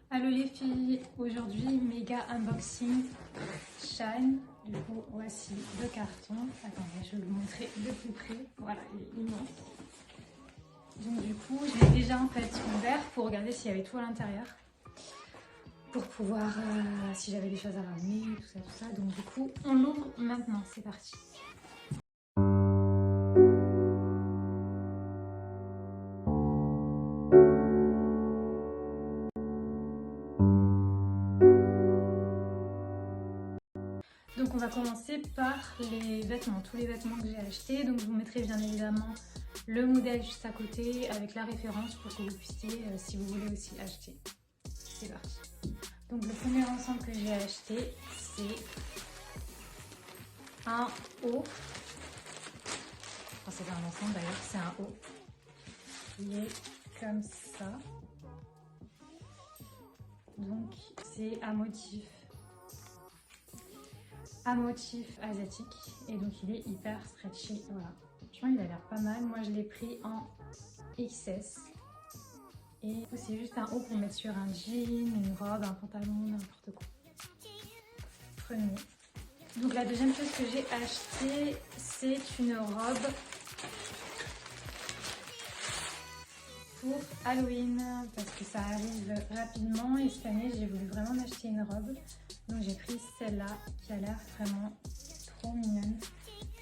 Allo les filles, aujourd'hui méga unboxing Shine. Du coup voici le carton. Attendez, je vais vous montrer de plus près. Voilà, il est immense. Donc du coup je l'ai déjà en fait ouvert pour regarder s'il y avait tout à l'intérieur. Pour pouvoir, si j'avais des choses à ramener, tout ça. Donc du coup on l'ouvre maintenant, c'est parti. Donc on va commencer par les vêtements, tous les vêtements que j'ai achetés. Donc je vous mettrai bien évidemment le modèle juste à côté avec la référence pour que vous puissiez, si vous voulez aussi acheter. C'est parti. Donc le premier ensemble que j'ai acheté, c'est un haut. Enfin, c'est pas un ensemble d'ailleurs, c'est un haut. Il est comme ça. Donc c'est à motif asiatique et donc il est hyper stretchy. Voilà, franchement il a l'air pas mal. Moi je l'ai pris en XS et c'est juste un haut pour mettre sur un jean, une robe, un pantalon, n'importe quoi. Premier. Donc la deuxième chose que j'ai acheté, c'est une robe pour Halloween parce que ça arrive rapidement et cette année j'ai voulu vraiment m'acheter une robe. Donc j'ai pris celle-là qui a l'air vraiment trop mignonne.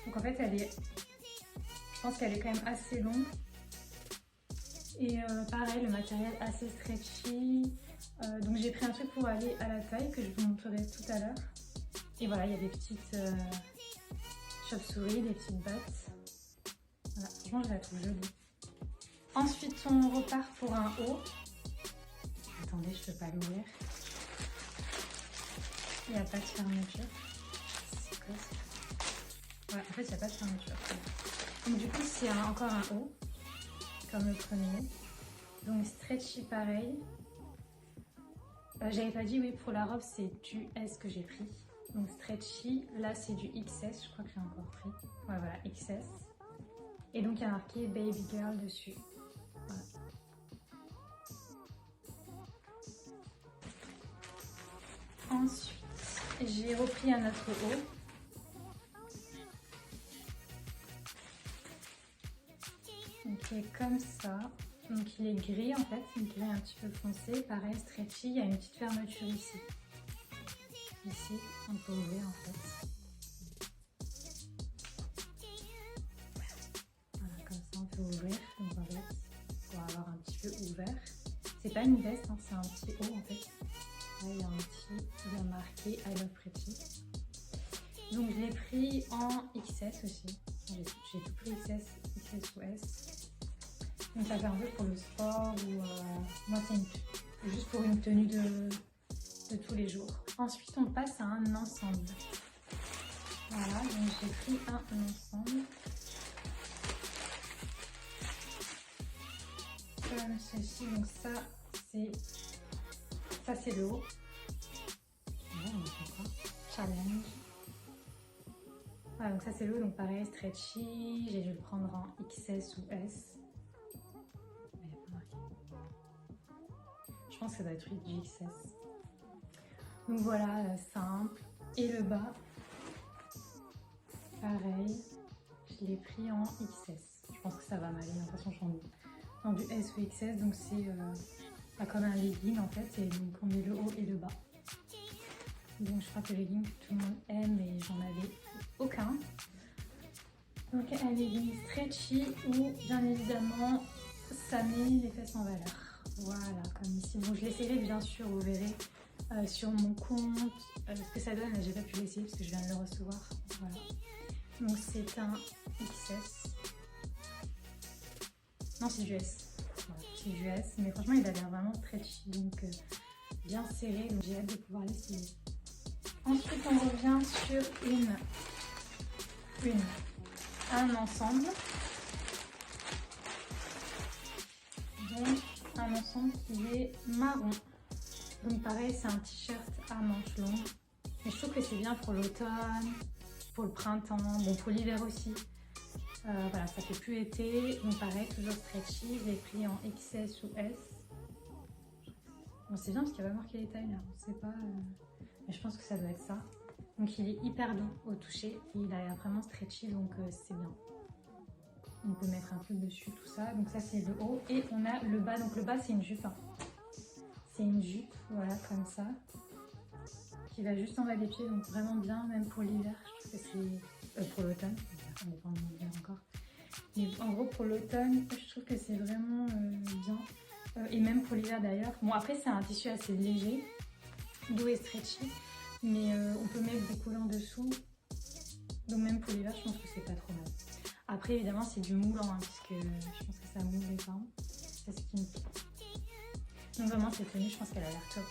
Donc en fait je pense qu'elle est quand même assez longue. Et pareil, le matériel assez stretchy. Donc j'ai pris un truc pour aller à la taille que je vous montrerai tout à l'heure. Et voilà, il y a des petites chauves-souris, des petites bottes. Voilà, franchement je la trouve jolie. Ensuite on repart pour un haut. Attendez, je peux pas l'ouvrir. Il n'y a pas de fermeture. C'est quoi ça? Ouais, en fait, il n'y a pas de fermeture. Donc du coup, c'est encore un haut, comme le premier. Donc stretchy pareil. J'avais pas dit, oui, pour la robe, c'est du S que j'ai pris. Donc stretchy, là c'est du XS, je crois que j'ai encore pris. Ouais, voilà, XS. Et donc il y a marqué Baby Girl dessus. Voilà. Ensuite, j'ai repris un autre haut. Donc il est comme ça. Donc il est gris en fait, une gris un petit peu foncé, pareil stretchy, il y a une petite fermeture ici. Ici, on peut ouvrir en fait. Voilà, comme ça on peut ouvrir, donc en fait, pour avoir un petit peu ouvert. C'est pas une veste, hein, c'est un petit haut en fait. Là, il y a un petit, il y a marqué I love pretty. Donc je l'ai pris en XS aussi. J'ai tout pris XS ou S. Donc ça fait un peu pour le sport ou moi c'est juste pour une tenue de tous les jours. Ensuite on passe à un ensemble. Voilà, donc j'ai pris un ensemble. Comme ceci, donc ça c'est le haut. Challenge. Voilà, donc ça c'est le haut, donc pareil stretchy. J'ai dû le prendre en XS ou S. Je pense que ça doit être du XS. Donc voilà, simple. Et le bas, pareil, je l'ai pris en XS. Je pense que ça va m'aller, de toute façon je suis dans du S ou XS, donc c'est comme un legging en fait, et donc on met le haut et le bas. Donc je crois que le legging tout le monde aime et j'en avais aucun. Donc un legging stretchy où bien évidemment ça met les fesses en valeur. Voilà, comme ici. Bon, je l'essayerai bien sûr, vous verrez sur mon compte ce que ça donne. J'ai pas pu l'essayer parce que je viens de le recevoir. Voilà. Donc c'est un XS. Non, c'est du S. Voilà, c'est du S, mais franchement il a l'air vraiment stretchy, donc bien serré. Donc j'ai hâte de pouvoir l'essayer. Ensuite on revient sur un ensemble. Donc un ensemble qui est marron. Donc pareil, c'est un t-shirt à manches longues. Mais je trouve que c'est bien pour l'automne, pour le printemps, bon pour l'hiver aussi. Voilà, ça fait plus été. Donc pareil, toujours stretchy. Je l'ai pris en XS ou S. Bon, c'est bien parce qu'il n'y a pas marqué les tailles là, on sait pas, mais je pense que ça doit être ça. Donc il est hyper doux au toucher et il a l'air vraiment stretchy, donc c'est bien. On peut mettre un peu dessus tout ça, donc ça c'est le haut et on a le bas, donc le bas c'est une jupe. Hein. C'est une jupe, voilà, comme ça, qui va juste en bas des pieds, donc vraiment bien, même pour l'hiver, je trouve que c'est... pour l'automne, on n'est pas en hiver encore. Mais en gros pour l'automne, je trouve que c'est vraiment bien. Et même pour l'hiver d'ailleurs. Bon après c'est un tissu assez léger, doux et stretchy, mais on peut mettre des collants dessous. Donc même pour l'hiver, je pense que c'est pas trop mal. Après évidemment c'est du moulant, hein, puisque je pense que ça moule les parents. C'est ce qui me plaît. Donc vraiment cette tenue, je pense qu'elle a l'air top.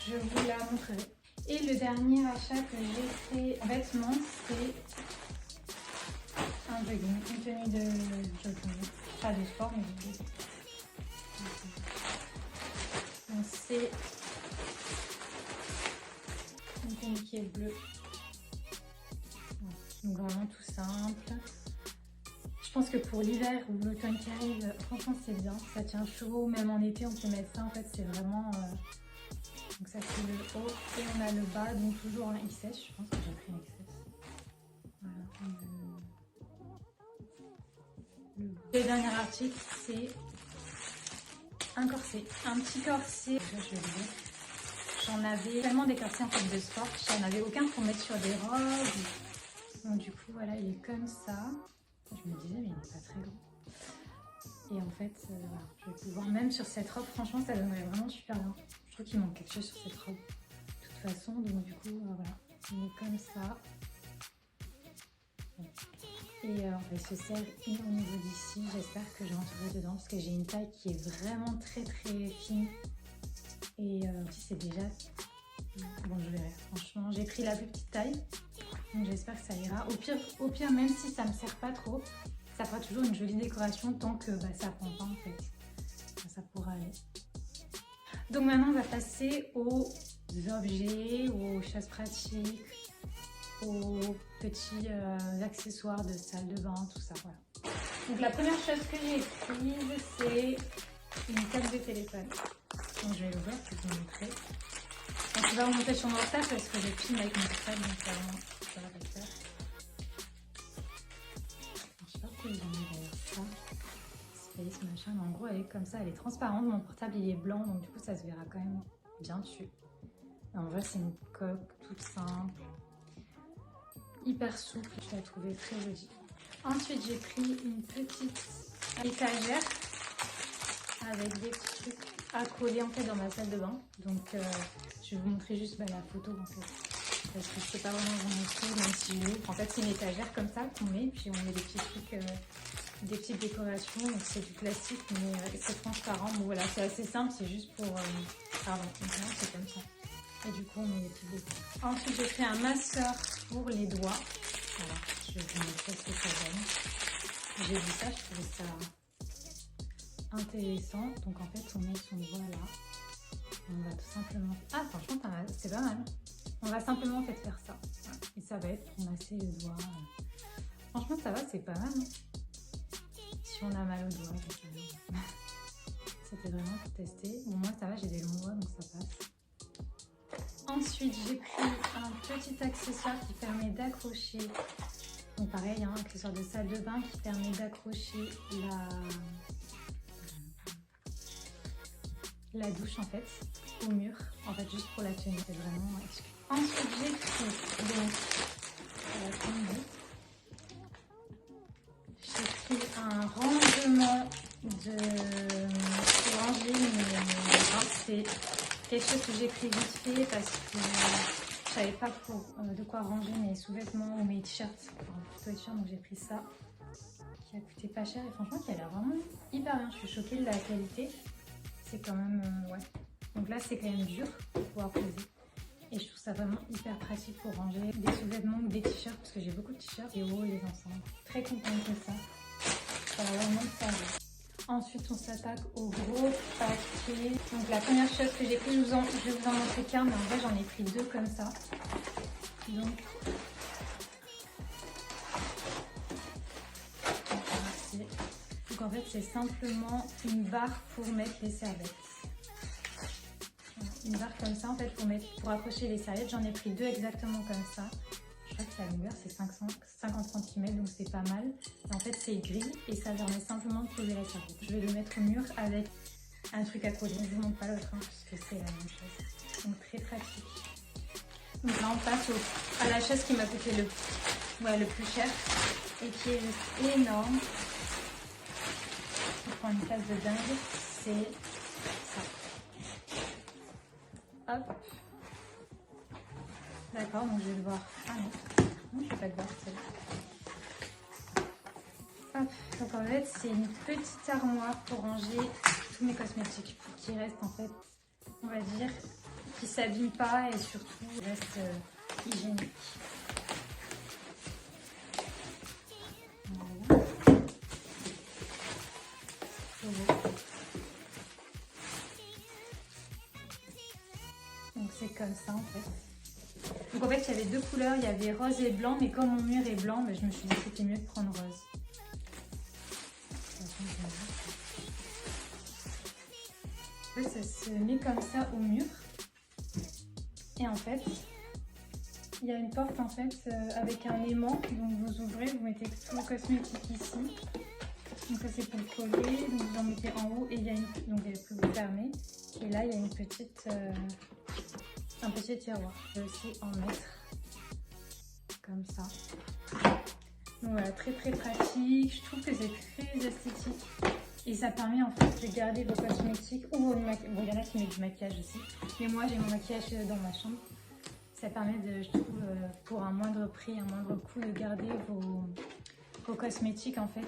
Je vous la montrerai. Et le dernier achat que j'ai fait en vêtements, c'est un jogging, une tenue de jogging. Pas de sport, mais de jogging. Donc c'est une tenue qui est bleue. Donc vraiment tout simple. Je pense que pour l'hiver ou l'automne qui arrive, franchement c'est bien. Ça tient chaud, même en été on peut mettre ça. En fait c'est vraiment... Donc ça c'est le haut et on a le bas, donc toujours un XS. Je pense que j'ai pris un XS. Voilà. Le dernier article c'est un corset. Un petit corset. J'en avais tellement des corsets en fait de sport. J'en avais aucun pour mettre sur des robes. Donc du coup voilà il est comme ça. Je me disais mais il n'est pas très grand. Et en fait voilà, je vais pouvoir même sur cette robe, franchement ça donnerait vraiment super bien. Je trouve qu'il manque quelque chose sur cette robe. De toute façon, donc du coup voilà, il est comme ça. Et il se serre au niveau d'ici. J'espère que je rentrerai dedans parce que j'ai une taille qui est vraiment très fine. Et c'est déjà... Bon je verrai. Franchement j'ai pris la plus petite taille. Donc j'espère que ça ira. Au pire, même si ça me sert pas trop, ça fera toujours une jolie décoration tant que ça prend pas en fait. Ça pourra aller. Donc maintenant on va passer aux objets, aux choses pratiques, aux petits accessoires de salle de bain, tout ça. Voilà. Donc la première chose que j'ai prise, c'est une carte de téléphone. Donc je vais l'ouvrir pour vous montrer. Donc je vais vous montrer sur mon portable parce que je filme avec mon portable, donc ça va pas le faire. Je sais pas pourquoi ils ont mis d'ailleurs ça. Space machin, mais en gros elle est comme ça, elle est transparente. Mon portable il est blanc, donc du coup ça se verra quand même bien dessus. Et en vrai c'est une coque toute simple, hyper souple, je la trouvais très jolie. Ensuite j'ai pris une petite étagère avec des petits trucs à coller en fait dans ma salle de bain. Donc je vais vous montrer juste la photo en fait. Parce que je sais pas vraiment vous montrer, même si je l'ouvre. En fait c'est une étagère comme ça qu'on met, puis on met des petits trucs, des petites décorations. Donc c'est du plastique mais c'est transparent. Bon voilà, c'est assez simple, c'est juste pour... Pardon, maintenant c'est comme ça. Et du coup on met des petits décors. Ensuite j'ai pris un masseur pour les doigts. Voilà, je vais vous montrer ce que ça donne. J'ai vu ça, je trouvais ça intéressant. Donc en fait on met son doigt là. On va tout simplement... Ah franchement c'est pas mal. On va simplement en fait faire ça. Voilà. Et ça va être pour masser le doigt. Franchement ça va, c'est pas mal. Hein. Si on a mal au doigt, c'était vraiment pour tester. Bon moi ça va, j'ai des longs doigts donc ça passe. Ensuite j'ai pris un petit accessoire qui permet d'accrocher. Donc pareil, hein, accessoire de salle de bain qui permet d'accrocher la douche en fait au mur, en fait juste pour la tenue, c'est vraiment excellent. Ensuite j'ai pris donc j'ai pris un rangement pour ranger c'est quelque chose que j'ai pris vite fait parce que je savais pas de quoi ranger mes sous-vêtements ou mes t-shirts, donc j'ai pris ça qui a coûté pas cher et franchement qui a l'air vraiment hyper bien. Je suis choquée de la qualité. C'est quand même, ouais. Donc là, c'est quand même dur pour pouvoir poser. Et je trouve ça vraiment hyper pratique pour ranger des sous-vêtements ou des t-shirts, parce que j'ai beaucoup de t-shirts et haut les ensembles. Très contente de ça. Ça va vraiment me servir. Ensuite, on s'attaque au gros paquet. Donc la première chose que j'ai pris, je vais vous en montrer qu'un, mais en vrai, j'en ai pris deux comme ça. Donc en fait c'est simplement une barre pour mettre les serviettes. une barre comme ça en fait pour accrocher les serviettes. J'en ai pris 2 exactement comme ça. Je crois que la longueur c'est 50 cm, donc c'est pas mal. Et en fait c'est gris et ça permet simplement de poser la serviette. Je vais le mettre au mur avec un truc à coller. Je vous montre pas l'autre parce que c'est la même chose. Donc très pratique. Donc là on passe à la chaise qui m'a coûté le plus cher et qui est juste énorme. Je prends une place de dingue, c'est ça. Hop. D'accord, donc je vais le voir. Ah non, je ne vais pas le voir celle-là. Hop. Donc en fait c'est une petite armoire pour ranger tous mes cosmétiques pour qu'ils restent en fait, on va dire, qui s'abîment pas et surtout restent hygiéniques. Voilà. Donc c'est comme ça en fait. Donc en fait il y avait 2 couleurs, il y avait rose et blanc, mais comme mon mur est blanc, je me suis dit que c'était mieux de prendre rose. En fait, ça se met comme ça au mur. Et en fait, il y a une porte en fait avec un aimant. Donc vous ouvrez, vous mettez tout le cosmétique ici. Donc ça c'est pour le coller. Donc vous en mettez en haut et il y a donc elle peut vous fermer. Et là il y a une petite, un petit tiroir. Je vais aussi en mettre comme ça. Donc voilà, très pratique. Je trouve que c'est très esthétique. Et ça permet en fait de garder vos cosmétiques ou vos maquillages. Bon, il y en a qui mettent du maquillage aussi. Mais moi, j'ai mon maquillage dans ma chambre. Ça permet, je trouve, pour un moindre prix, un moindre coût, de garder vos cosmétiques en fait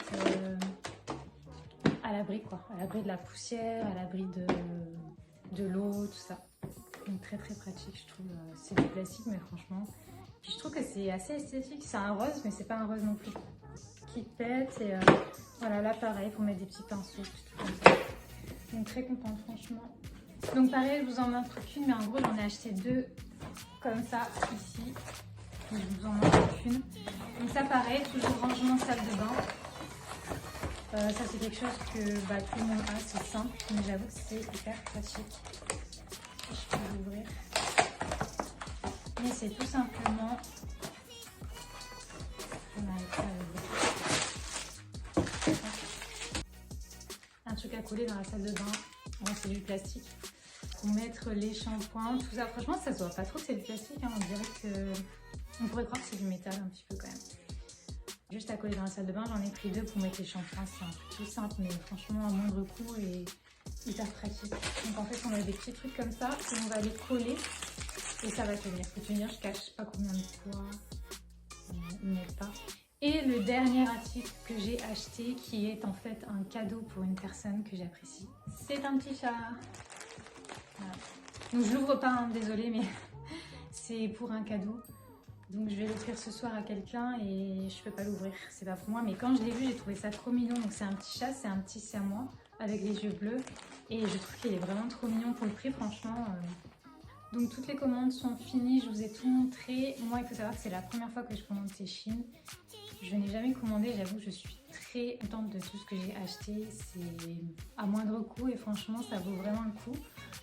à l'abri, quoi. À l'abri de la poussière, à l'abri de l'eau, tout ça. Donc très pratique, je trouve. C'est du plastique, mais franchement. Puis je trouve que c'est assez esthétique. C'est un rose, mais c'est pas un rose non plus qui pète. Et voilà, là pareil, pour mettre des petits pinceaux, tout comme ça. Donc très contente, franchement. Donc pareil, je vous en montre qu'une, mais en gros, j'en ai acheté 2 comme ça ici. Donc, je vous en montre qu'une. Donc ça pareil, toujours rangement salle de bain. Ça c'est quelque chose que tout le monde a, c'est simple, mais j'avoue que c'est hyper pratique. Je peux l'ouvrir. Mais c'est tout simplement, un truc à coller dans la salle de bain. Bon, c'est du plastique. Pour mettre les shampoings, tout ça. Franchement, ça se voit pas trop que c'est du plastique. Hein. On dirait que, on pourrait croire que c'est du métal un petit peu quand même. Juste à coller dans la salle de bain, j'en ai pris 2 pour mettre les shampoings. C'est un truc tout simple, mais franchement à moindre coût et hyper pratique. Donc en fait, on a des petits trucs comme ça et on va les coller et ça va tenir. Faut tenir, je cache pas combien de fois, mais pas. Et le dernier article que j'ai acheté, qui est en fait un cadeau pour une personne que j'apprécie, c'est un petit chat. Voilà. Donc je l'ouvre pas, hein, désolée, mais c'est pour un cadeau. Donc je vais l'offrir ce soir à quelqu'un et je peux pas l'ouvrir, c'est pas pour moi. Mais quand je l'ai vu, j'ai trouvé ça trop mignon. Donc c'est un petit chat, c'est un petit siamois avec les yeux bleus. Et je trouve qu'il est vraiment trop mignon pour le prix, franchement. Donc toutes les commandes sont finies, je vous ai tout montré. Moi, il faut savoir que c'est la première fois que je commande chez Shein. Je n'ai jamais commandé, j'avoue que je suis très contente de tout ce que j'ai acheté. C'est à moindre coût et franchement, ça vaut vraiment le coup.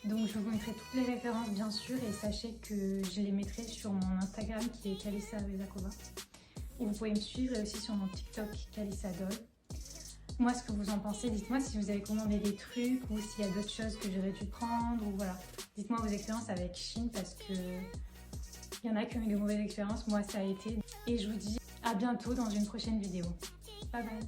Donc je vous mettrai toutes les références bien sûr et sachez que je les mettrai sur mon Instagram qui est Kalissa Vesakova. Et vous pouvez me suivre et aussi sur mon TikTok Kalissa Doll. Moi, ce que vous en pensez, dites-moi si vous avez commandé des trucs ou s'il y a d'autres choses que j'aurais dû prendre ou voilà. Dites-moi vos expériences avec Shein parce que il y en a qui ont eu de mauvaises expériences, moi ça a été. Et je vous dis à bientôt dans une prochaine vidéo. Bye bye.